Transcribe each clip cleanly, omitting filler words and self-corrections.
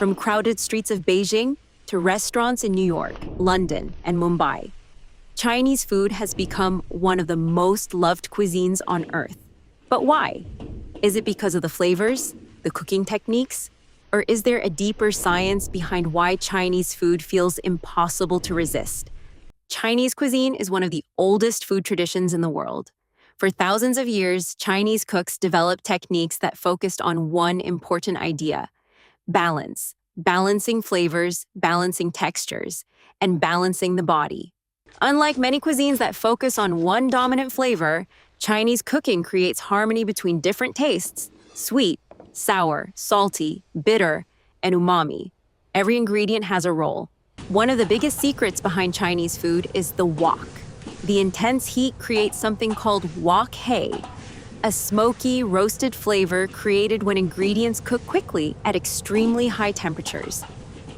from crowded streets of Beijing to restaurants in New York, London, and Mumbai. Chinese food has become one of the most loved cuisines on Earth. But why? Is it because of the flavors, the cooking techniques, or is there a deeper science behind why Chinese food feels impossible to resist? Chinese cuisine is one of the oldest food traditions in the world. For thousands of years, Chinese cooks developed techniques that focused on one important idea: balance, balancing flavors, balancing textures, and balancing the body. Unlike many cuisines that focus on one dominant flavor, Chinese cooking creates harmony between different tastes: sweet, sour, salty, bitter, and umami. Every ingredient has a role. One of the biggest secrets behind Chinese food is the wok. The intense heat creates something called wok hei, a smoky, roasted flavor created when ingredients cook quickly at extremely high temperatures.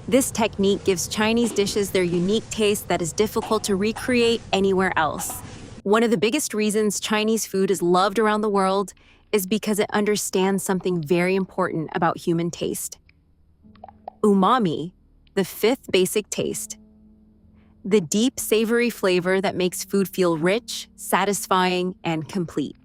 This technique gives Chinese dishes their unique taste that is difficult to recreate anywhere else. One of the biggest reasons Chinese food is loved around the world is because it understands something very important about human taste: umami, the fifth basic taste. The deep, savory flavor that makes food feel rich, satisfying, and complete.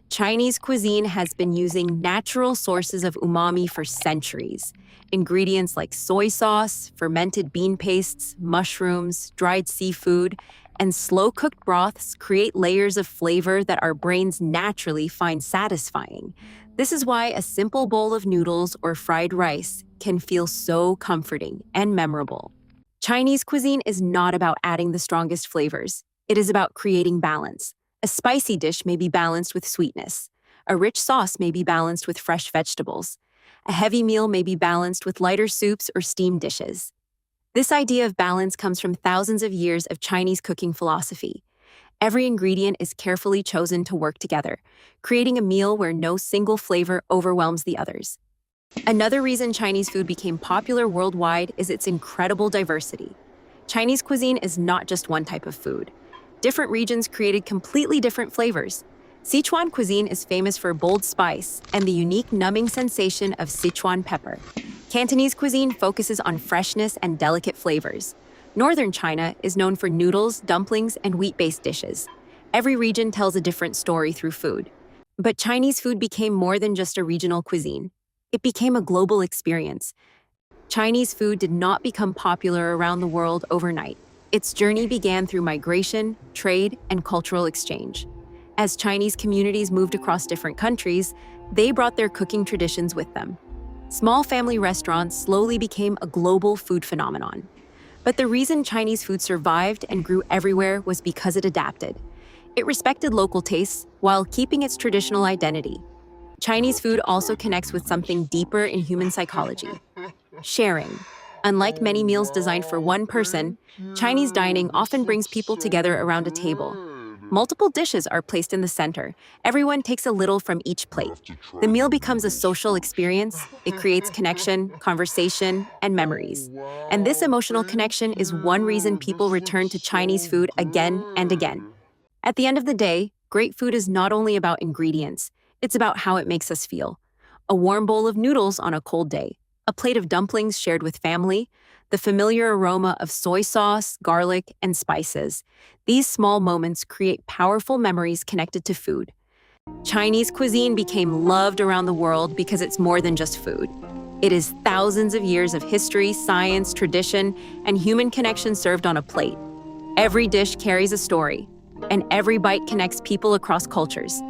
Chinese cuisine has been using natural sources of umami for centuries. Ingredients like soy sauce, fermented bean pastes, mushrooms, dried seafood, and slow-cooked broths create layers of flavor that our brains naturally find satisfying. This is why a simple bowl of noodles or fried rice can feel so comforting and memorable. Chinese cuisine is not about adding the strongest flavors. It is about creating balance. A spicy dish may be balanced with sweetness. A rich sauce may be balanced with fresh vegetables. A heavy meal may be balanced with lighter soups or steamed dishes. This idea of balance comes from thousands of years of Chinese cooking philosophy. Every ingredient is carefully chosen to work together, creating a meal where no single flavor overwhelms the others. Another reason Chinese food became popular worldwide is its incredible diversity. Chinese cuisine is not just one type of food. Different regions created completely different flavors. Sichuan cuisine is famous for bold spice and the unique numbing sensation of Sichuan pepper. Cantonese cuisine focuses on freshness and delicate flavors. Northern China is known for noodles, dumplings, and wheat-based dishes. Every region tells a different story through food. But Chinese food became more than just a regional cuisine. It became a global experience. Chinese food did not become popular around the world overnight. Its journey began through migration, trade, and cultural exchange. As Chinese communities moved across different countries, they brought their cooking traditions with them. Small family restaurants slowly became a global food phenomenon. But the reason Chinese food survived and grew everywhere was because it adapted. It respected local tastes while keeping its traditional identity. Chinese food also connects with something deeper in human psychology: sharing. Unlike many meals designed for one person, Chinese dining often brings people together around a table. Multiple dishes are placed in the center. Everyone takes a little from each plate. The meal becomes a social experience. It creates connection, conversation, and memories. And this emotional connection is one reason people return to Chinese food again and again. At the end of the day, great food is not only about ingredients. It's about how it makes us feel. A warm bowl of noodles on a cold day, a plate of dumplings shared with family, the familiar aroma of soy sauce, garlic, and spices. These small moments create powerful memories connected to food. Chinese cuisine became loved around the world because it's more than just food. It is thousands of years of history, science, tradition, and human connection served on a plate. Every dish carries a story, and every bite connects people across cultures.